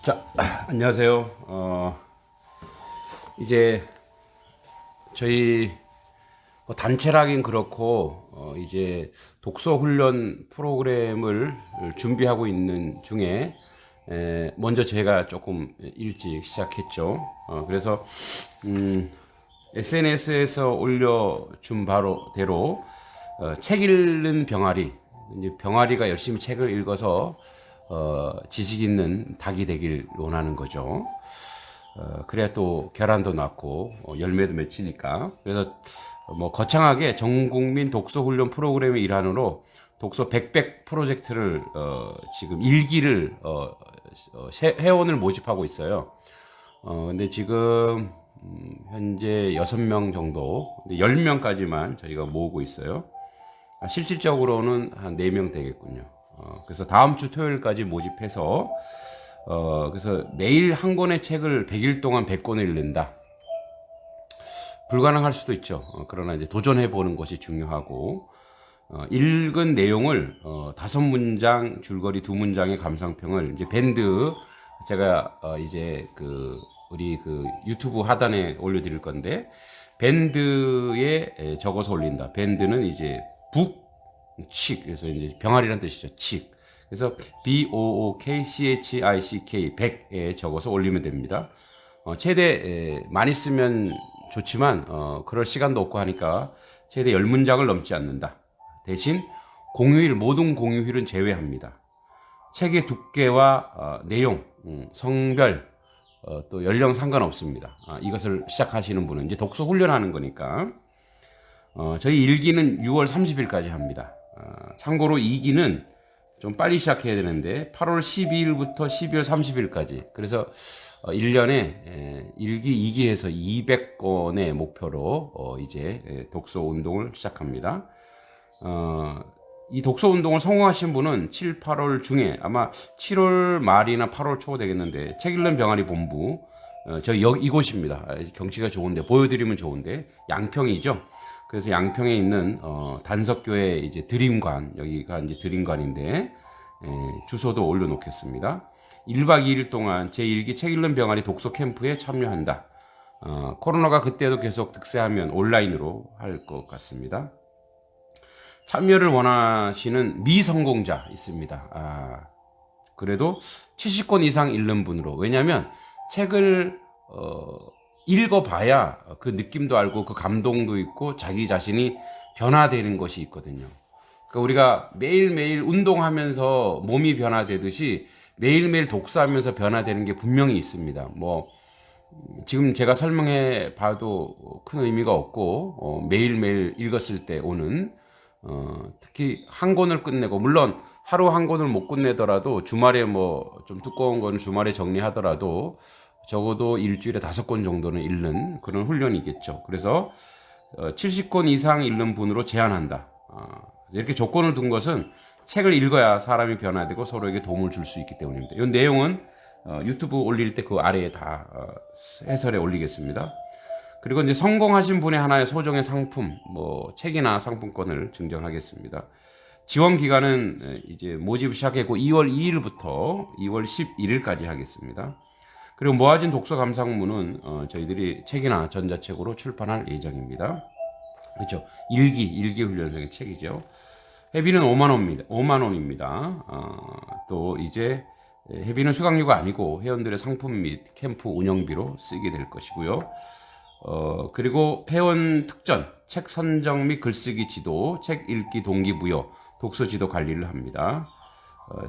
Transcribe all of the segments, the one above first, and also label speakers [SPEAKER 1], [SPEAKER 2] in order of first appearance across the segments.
[SPEAKER 1] 자, 안녕하세요. 이제 저희 단체라긴 그렇고 이제 독서 훈련 프로그램을 준비하고 있는 중에 먼저 제가 조금 일찍 시작했죠. 그래서 SNS에서 올려준 바로대로 책 읽는 병아리, 이제 병아리가 열심히 책을 읽어서 지식 있는 닭이 되길 원하는 거죠. 그래야 또 계란도 낳고 열매도 맺히니까. 그래서 뭐 거창하게 전국민 독서 훈련 프로그램의 일환으로 독서 백백 프로젝트를 지금 일기를 회원을 모집하고 있어요. 근데 지금 현재 6명 정도, 10명까지만 저희가 모으고 있어요. 실질적으로는 한 4명 되겠군요. 그래서 다음 주 토요일까지 모집해서 그래서 매일 한 권의 책을 100일 동안 100권을 읽는다. 불가능할 수도 있죠. 그러나 이제 도전해 보는 것이 중요하고 읽은 내용을 5문장 줄거리 2문장의 감상평을 이제 밴드 제가 이제 우리 유튜브 하단에 올려드릴 건데 밴드에 적어서 올린다. 밴드는 이제 칙, 그래서 이제 병아리란 뜻이죠. 칙. 그래서 BOOKCHICK 100에 적어서 올리면 됩니다. 최대 많이 쓰면 좋지만 그럴 시간도 없고 하니까 최대 10문장을 넘지 않는다. 대신 공휴일, 모든 공휴일은 제외합니다. 책의 두께와 내용, 성별, 또 연령 상관없습니다. 이것을 시작하시는 분은 이제 독서 훈련하는 거니까 저희 1기는 6월 30일까지 합니다. 참고로 2기는 좀 빨리 시작해야 되는데 8월 12일부터 12월 30일까지, 그래서 1년에 1기, 2기에서 200권의 목표로 이제 독서 운동을 시작합니다. 이 독서 운동을 성공하신 분은 7, 8월 중에 아마 7월 말이나 8월 초 되겠는데 책 읽는 병아리 본부 저희 이곳입니다. 경치가 좋은데 보여드리면 좋은데 양평이죠. 그래서 양평에 있는 단석교회 이제 드림관, 여기가 이제 드림관인데 주소도 올려놓겠습니다. 1박 2일 동안 제1기 책 읽는 병아리 독서 캠프에 참여한다. 코로나가 그때도 계속 득세하면 온라인으로 할 것 같습니다. 참여를 원하시는 미성공자 있습니다. 그래도 70권 이상 읽는 분으로, 왜냐하면 책을 읽어봐야 그 느낌도 알고 그 감동도 있고 자기 자신이 변화되는 것이 있거든요. 그러니까 우리가 매일매일 운동하면서 몸이 변화되듯이 매일매일 독서하면서 변화되는 게 분명히 있습니다. 뭐 지금 제가 설명해 봐도 큰 의미가 없고 매일매일 읽었을 때 오는 특히 한 권을 끝내고, 물론 하루 한 권을 못 끝내더라도 주말에 뭐 좀 두꺼운 건 주말에 정리하더라도 적어도 일주일에 5권 정도는 읽는 그런 훈련이겠죠. 그래서 70권 이상 읽는 분으로 제한한다. 이렇게 조건을 둔 것은 책을 읽어야 사람이 변화되고 서로에게 도움을 줄 수 있기 때문입니다. 이 내용은 유튜브 올릴 때 그 아래에 다 해설에 올리겠습니다. 그리고 이제 성공하신 분의 하나의 소정의 상품, 뭐 책이나 상품권을 증정하겠습니다. 지원 기간은 이제 모집 시작했고 2월 2일부터 2월 11일까지 하겠습니다. 그리고 모아진 독서 감상문은 저희들이 책이나 전자책으로 출판할 예정입니다. 그렇죠. 일기 훈련생의 책이죠. 회비는 5만 원입니다. 또 이제 회비는 수강료가 아니고 회원들의 상품 및 캠프 운영비로 쓰게 될 것이고요. 그리고 회원 특전, 책 선정 및 글쓰기 지도, 책 읽기 동기부여, 독서 지도 관리를 합니다.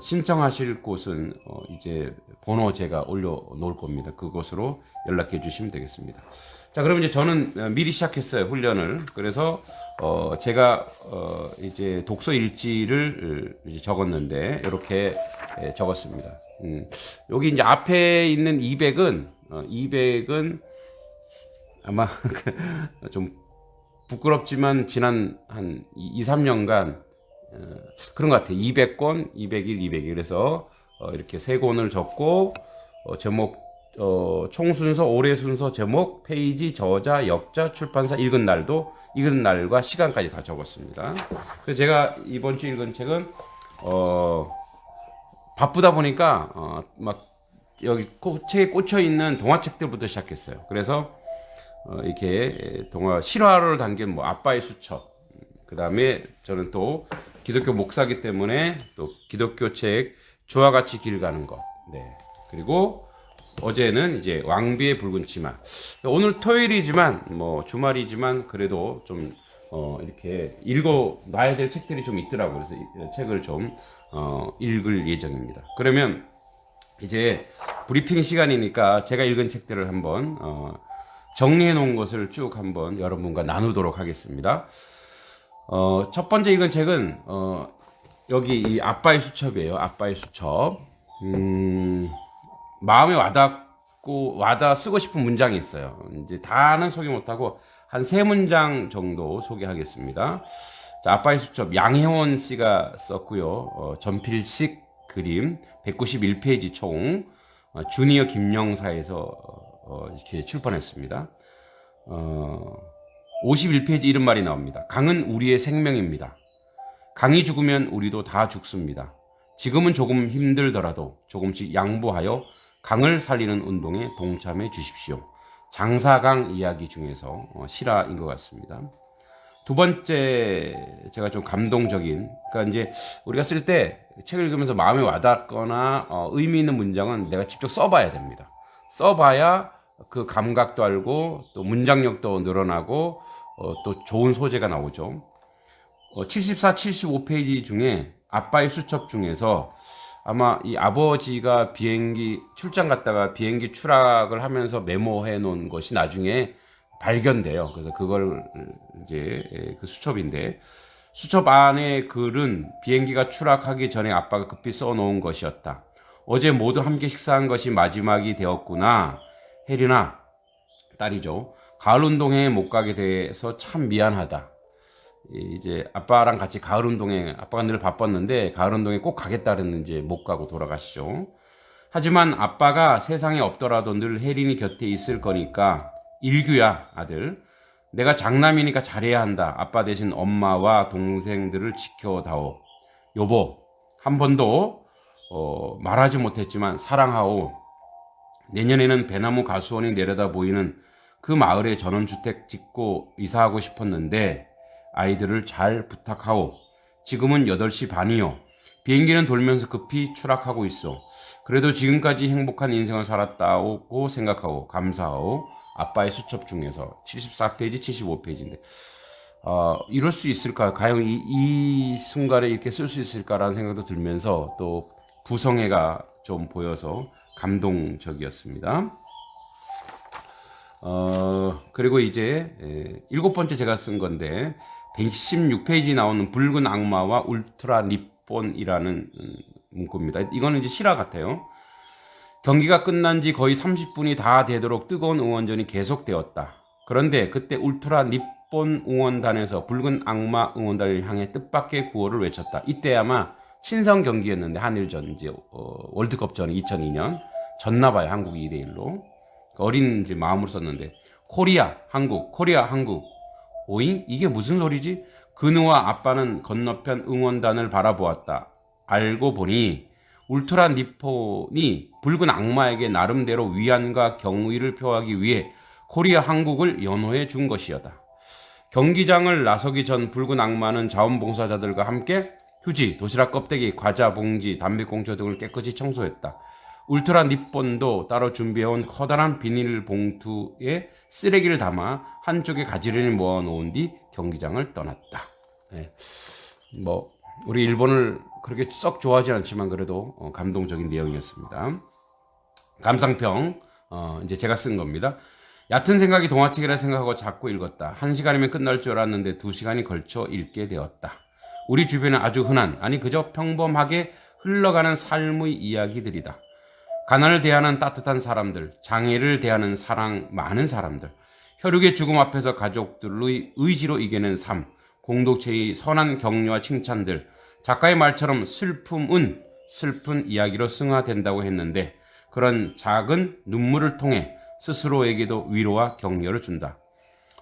[SPEAKER 1] 신청하실 곳은 이제 번호 제가 올려놓을 겁니다. 그곳으로 연락해 주시면 되겠습니다. 자, 그러면 이제 저는 미리 시작했어요, 훈련을. 그래서 제가 이제 독서 일지를 이제 적었는데 이렇게 적었습니다. 여기 이제 앞에 있는 200은 아마 좀 부끄럽지만 지난 한 2, 3년간 그런 것 같아요. 200권, 200일, 200일. 그래서 이렇게 3권을 적고 제목, 총 순서, 올해 순서, 제목, 페이지, 저자, 역자, 출판사, 읽은 날과 시간까지 다 적었습니다. 그래서 제가 이번 주 읽은 책은 바쁘다 보니까 막 여기 책에 꽂혀 있는 동화책들부터 시작했어요. 그래서 이렇게 동화 실화를 담긴 뭐 아빠의 수첩, 그 다음에 저는 또 기독교 목사기 때문에 또 기독교 책 주와 같이 길 가는 것, 네. 그리고 어제는 이제 왕비의 붉은 치마. 오늘 토요일이지만 뭐 주말이지만 그래도 좀 이렇게 읽어 놔야 될 책들이 좀 있더라고요. 그래서 이 책을 좀 읽을 예정입니다. 그러면 이제 브리핑 시간이니까 제가 읽은 책들을 한번 정리해 놓은 것을 쭉 한번 여러분과 나누도록 하겠습니다. 첫 번째 읽은 책은 여기 이 아빠의 수첩이에요. 아빠의 수첩. 마음에 와닿 쓰고 싶은 문장이 있어요. 이제 다는 소개 못하고 한 3문장 정도 소개하겠습니다. 자, 아빠의 수첩 양혜원 씨가 썼고요. 전필식 그림 191페이지 총 주니어 김영사에서 이렇게 출판했습니다. 51페이지 이런 말이 나옵니다. 강은 우리의 생명입니다. 강이 죽으면 우리도 다 죽습니다. 지금은 조금 힘들더라도 조금씩 양보하여 강을 살리는 운동에 동참해 주십시오. 장사강 이야기 중에서 실화인 것 같습니다. 두 번째 제가 좀 감동적인, 그러니까 이제 우리가 쓸 때 책을 읽으면서 마음에 와닿거나 의미 있는 문장은 내가 직접 써봐야 됩니다. 써봐야 그 감각도 알고 또 문장력도 늘어나고 또 좋은 소재가 나오죠. 74, 75페이지 중에 아빠의 수첩 중에서 아마 이 아버지가 비행기 출장 갔다가 비행기 추락을 하면서 메모해 놓은 것이 나중에 발견돼요. 그래서 그걸 이제 그 수첩인데, 수첩 안에 글은 비행기가 추락하기 전에 아빠가 급히 써놓은 것이었다. 어제 모두 함께 식사한 것이 마지막이 되었구나. 혜린아, 딸이죠. 가을 운동회에 못 가게 돼서 참 미안하다. 이제 아빠랑 같이 가을 운동회, 아빠가 늘 바빴는데 가을 운동회 꼭 가겠다 그랬는지 못 가고 돌아가시죠. 하지만 아빠가 세상에 없더라도 늘 혜린이 곁에 있을 거니까 일규야, 아들. 내가 장남이니까 잘해야 한다. 아빠 대신 엄마와 동생들을 지켜다오. 여보, 한 번도 말하지 못했지만 사랑하오. 내년에는 배나무 가수원이 내려다 보이는 그 마을에 전원주택 짓고 이사하고 싶었는데 아이들을 잘 부탁하오. 지금은 8시 반이요. 비행기는 돌면서 급히 추락하고 있어. 그래도 지금까지 행복한 인생을 살았다고 생각하오. 감사하오. 아빠의 수첩 중에서 74페이지, 75페이지인데 이럴 수 있을까? 과연 이 순간에 이렇게 쓸 수 있을까라는 생각도 들면서 또 부성애가 좀 보여서 감동적이었습니다. 그리고 이제 7번째 제가 쓴 건데 116페이지 나오는 붉은 악마와 울트라 니폰이라는 문구입니다. 이거는 이제 실화 같아요. 경기가 끝난 지 거의 30분이 다 되도록 뜨거운 응원전이 계속되었다. 그런데 그때 울트라 니폰 응원단에서 붉은 악마 응원단을 향해 뜻밖의 구호를 외쳤다. 이때 아마 친선 경기였는데 한일전, 이제 월드컵전 2002년 졌나봐요. 한국이 2대1로. 어린 이제 마음으로 썼는데 코리아 한국, 코리아 한국. 오잉? 이게 무슨 소리지? 근우와 아빠는 건너편 응원단을 바라보았다. 알고 보니 울트라 니폰이 붉은 악마에게 나름대로 위안과 경의를 표하기 위해 코리아 한국을 연호해 준 것이었다. 경기장을 나서기 전 붉은 악마는 자원봉사자들과 함께 휴지, 도시락 껍데기, 과자 봉지, 담배꽁초 등을 깨끗이 청소했다. 울트라 니폰도 따로 준비해온 커다란 비닐 봉투에 쓰레기를 담아 한쪽에 가지런히 모아놓은 뒤 경기장을 떠났다. 네. 우리 일본을 그렇게 썩 좋아하지 않지만 그래도 감동적인 내용이었습니다. 감상평, 이제 제가 쓴 겁니다. 얕은 생각이 동화책이라 생각하고 자꾸 읽었다. 1시간이면 끝날 줄 알았는데 2시간이 걸쳐 읽게 되었다. 우리 주변에 아주 흔한, 아니 그저 평범하게 흘러가는 삶의 이야기들이다. 가난을 대하는 따뜻한 사람들, 장애를 대하는 사랑 많은 사람들, 혈육의 죽음 앞에서 가족들의 의지로 이겨낸 삶, 공동체의 선한 격려와 칭찬들, 작가의 말처럼 슬픔은 슬픈 이야기로 승화된다고 했는데 그런 작은 눈물을 통해 스스로에게도 위로와 격려를 준다.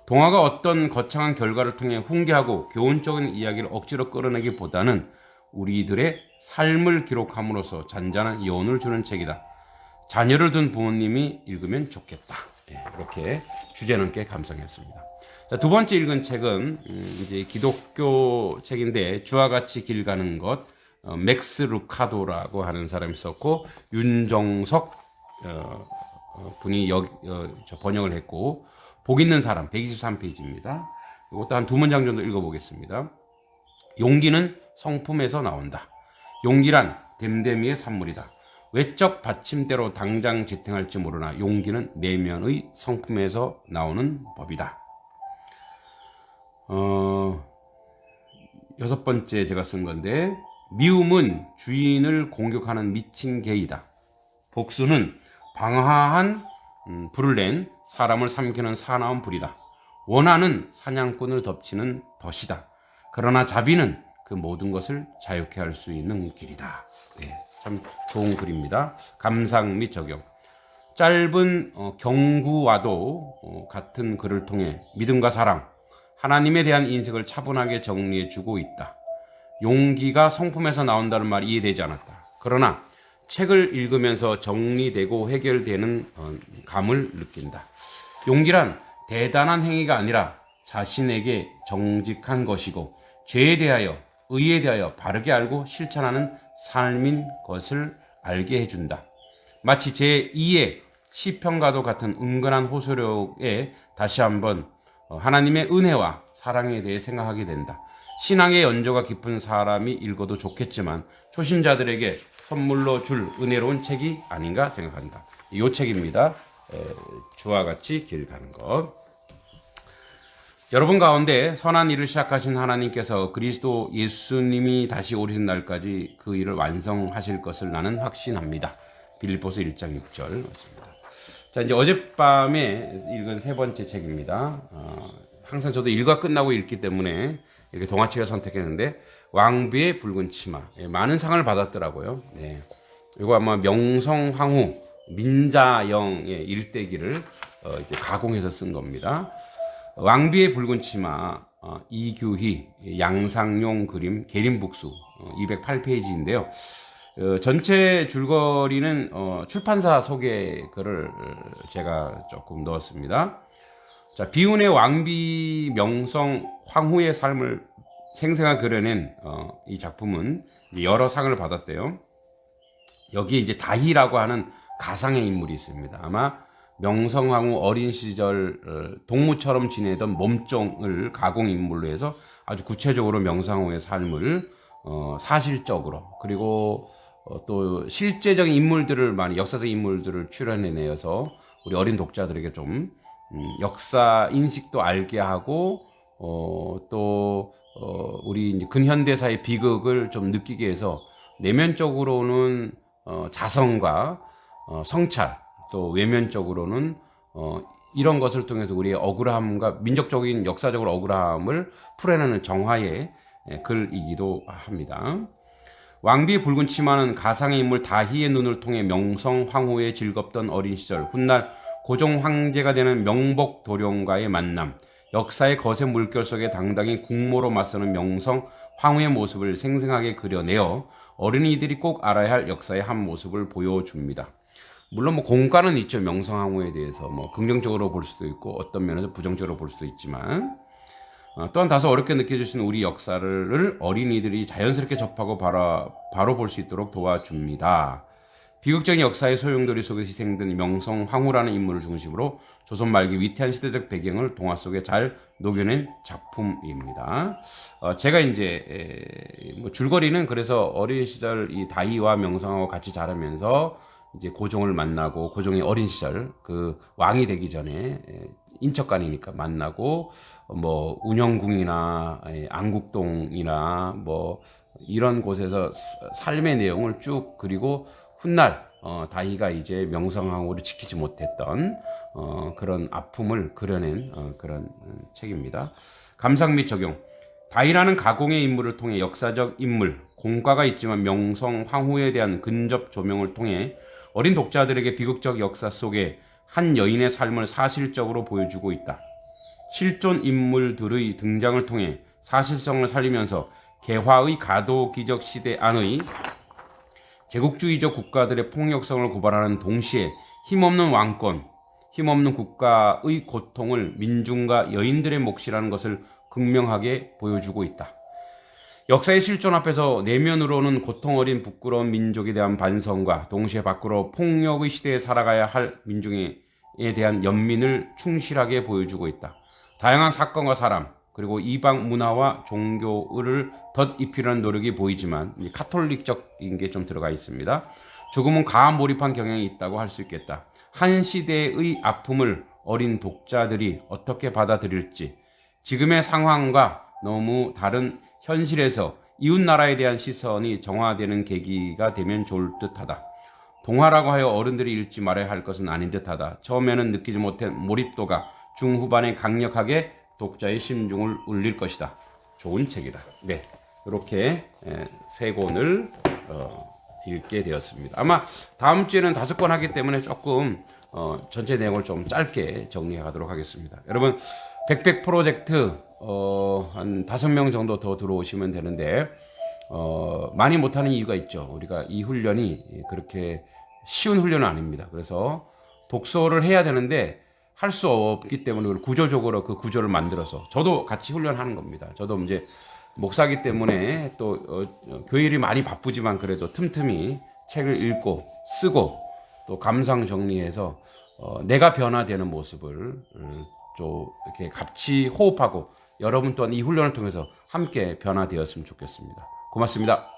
[SPEAKER 1] 동화가 어떤 거창한 결과를 통해 훈계하고 교훈적인 이야기를 억지로 끌어내기보다는 우리들의 삶을 기록함으로써 잔잔한 여운을 주는 책이다. 자녀를 둔 부모님이 읽으면 좋겠다. 이렇게 주제넘게 감상했습니다. 자, 두 번째 읽은 책은 이제 기독교 책인데 주와 같이 길 가는 것, 맥스 루카도라고 하는 사람이 썼고 윤정석 분이 번역을 했고, 복 있는 사람 123페이지입니다. 이것도 한 두 문장 정도 읽어보겠습니다. 용기는 성품에서 나온다. 용기란 댐댐이의 산물이다. 외적 받침대로 당장 지탱할지 모르나 용기는 내면의 성품에서 나오는 법이다. 여섯 번째 제가 쓴 건데, 미움은 주인을 공격하는 미친 개이다. 복수는 방화한 불을 낸 사람을 삼키는 사나운 불이다. 원한은 사냥꾼을 덮치는 덫이다. 그러나 자비는 그 모든 것을 자유케 할 수 있는 길이다. 참 좋은 글입니다. 감상 및 적용. 짧은 경구와도 같은 글을 통해 믿음과 사랑, 하나님에 대한 인식을 차분하게 정리해주고 있다. 용기가 성품에서 나온다는 말이 이해되지 않았다. 그러나 책을 읽으면서 정리되고 해결되는 감을 느낀다. 용기란 대단한 행위가 아니라 자신에게 정직한 것이고 죄에 대하여, 의에 대하여 바르게 알고 실천하는 삶인 것을 알게 해준다. 마치 제2의 시편과도 같은 은근한 호소력에 다시 한번 하나님의 은혜와 사랑에 대해 생각하게 된다. 신앙의 연조가 깊은 사람이 읽어도 좋겠지만 초신자들에게 선물로 줄 은혜로운 책이 아닌가 생각한다. 이 책입니다. 주와 같이 길 가는 것. 여러분 가운데 선한 일을 시작하신 하나님께서 그리스도 예수님이 다시 오시는 날까지 그 일을 완성하실 것을 나는 확신합니다. 빌립보서 1장 6절 맞습니다. 자, 이제 어젯밤에 읽은 세 번째 책입니다. 항상 저도 일과 끝나고 읽기 때문에 이렇게 동화책을 선택했는데, 왕비의 붉은 치마. 많은 상을 받았더라고요. 이거 아마 명성황후 민자영의 일대기를 이제 가공해서 쓴 겁니다. 왕비의 붉은 치마, 이규희, 양상용 그림, 계림북수, 208페이지인데요. 전체 줄거리는 출판사 소개 글을 제가 조금 넣었습니다. 자, 비운의 왕비 명성 황후의 삶을 생생하게 그려낸 이 작품은 여러 상을 받았대요. 여기에 이제 다희라고 하는 가상의 인물이 있습니다. 아마 명성황후 어린 시절 동무처럼 지내던 몸종을 가공 인물로 해서 아주 구체적으로 명성황후의 삶을 사실적으로, 그리고 또 실제적인 인물들을, 많이 역사적 인물들을 출연해내어서 우리 어린 독자들에게 좀 역사 인식도 알게 하고 또 우리 이제 근현대사의 비극을 좀 느끼게 해서 내면적으로는 자성과 성찰, 또 외면적으로는 이런 것을 통해서 우리의 억울함과 민족적인 역사적으로 억울함을 풀어내는 정화의 글이기도 합니다. 왕비의 붉은 치마는 가상의 인물 다희의 눈을 통해 명성 황후의 즐겁던 어린 시절, 훗날 고종 황제가 되는 명복 도령과의 만남, 역사의 거센 물결 속에 당당히 국모로 맞서는 명성 황후의 모습을 생생하게 그려내어 어린이들이 꼭 알아야 할 역사의 한 모습을 보여줍니다. 물론 공과는 있죠. 명성 황후에 대해서 긍정적으로 볼 수도 있고 어떤 면에서 부정적으로 볼 수도 있지만, 또한 다소 어렵게 느껴질 수 있는 우리 역사를 어린이들이 자연스럽게 접하고 바로 볼 수 있도록 도와줍니다. 비극적인 역사의 소용돌이 속에 희생된 명성 황후라는 인물을 중심으로 조선 말기 위태한 시대적 배경을 동화 속에 잘 녹여낸 작품입니다. 제가 이제 줄거리는, 그래서 어린 시절 이 다희와 명성하고 같이 자라면서 이제 고종을 만나고, 고종의 어린 시절 그 왕이 되기 전에 인척간이니까 만나고, 운영궁이나 안국동이나 이런 곳에서 삶의 내용을 쭉 그리고 훗날 다희가 이제 명성황후를 지키지 못했던 그런 아픔을 그려낸 그런 책입니다. 감상 및 적용. 다희라는 가공의 인물을 통해 역사적 인물, 공과가 있지만 명성황후에 대한 근접 조명을 통해 어린 독자들에게 비극적 역사 속에 한 여인의 삶을 사실적으로 보여주고 있다. 실존 인물들의 등장을 통해 사실성을 살리면서 개화의 가도기적 시대 안의 제국주의적 국가들의 폭력성을 고발하는 동시에 힘없는 왕권, 힘없는 국가의 고통을 민중과 여인들의 몫이라는 것을 극명하게 보여주고 있다. 역사의 실존 앞에서 내면으로는 고통 어린 부끄러운 민족에 대한 반성과 동시에 밖으로 폭력의 시대에 살아가야 할 민중에 대한 연민을 충실하게 보여주고 있다. 다양한 사건과 사람, 그리고 이방 문화와 종교를 덧입히려는 노력이 보이지만 카톨릭적인 게 좀 들어가 있습니다. 조금은 과한 몰입한 경향이 있다고 할 수 있겠다. 한 시대의 아픔을 어린 독자들이 어떻게 받아들일지, 지금의 상황과 너무 다른 현실에서 이웃나라에 대한 시선이 정화되는 계기가 되면 좋을 듯하다. 동화라고 하여 어른들이 읽지 말아야 할 것은 아닌 듯하다. 처음에는 느끼지 못한 몰입도가 중후반에 강력하게 독자의 심중을 울릴 것이다. 좋은 책이다. 네, 이렇게 세 권을 읽게 되었습니다. 아마 다음 주에는 5권 하기 때문에 조금 전체 내용을 좀 짧게 정리해 가도록 하겠습니다. 여러분, 백백 프로젝트 한 5명 정도 더 들어오시면 되는데 많이 못하는 이유가 있죠. 우리가 이 훈련이 그렇게 쉬운 훈련은 아닙니다. 그래서 독서를 해야 되는데 할 수 없기 때문에 구조적으로 그 구조를 만들어서 저도 같이 훈련하는 겁니다. 저도 이제 목사기 때문에 또 교일이 많이 바쁘지만 그래도 틈틈이 책을 읽고 쓰고 또 감상 정리해서 내가 변화되는 모습을 좀 이렇게 같이 호흡하고 여러분 또한 이 훈련을 통해서 함께 변화되었으면 좋겠습니다. 고맙습니다.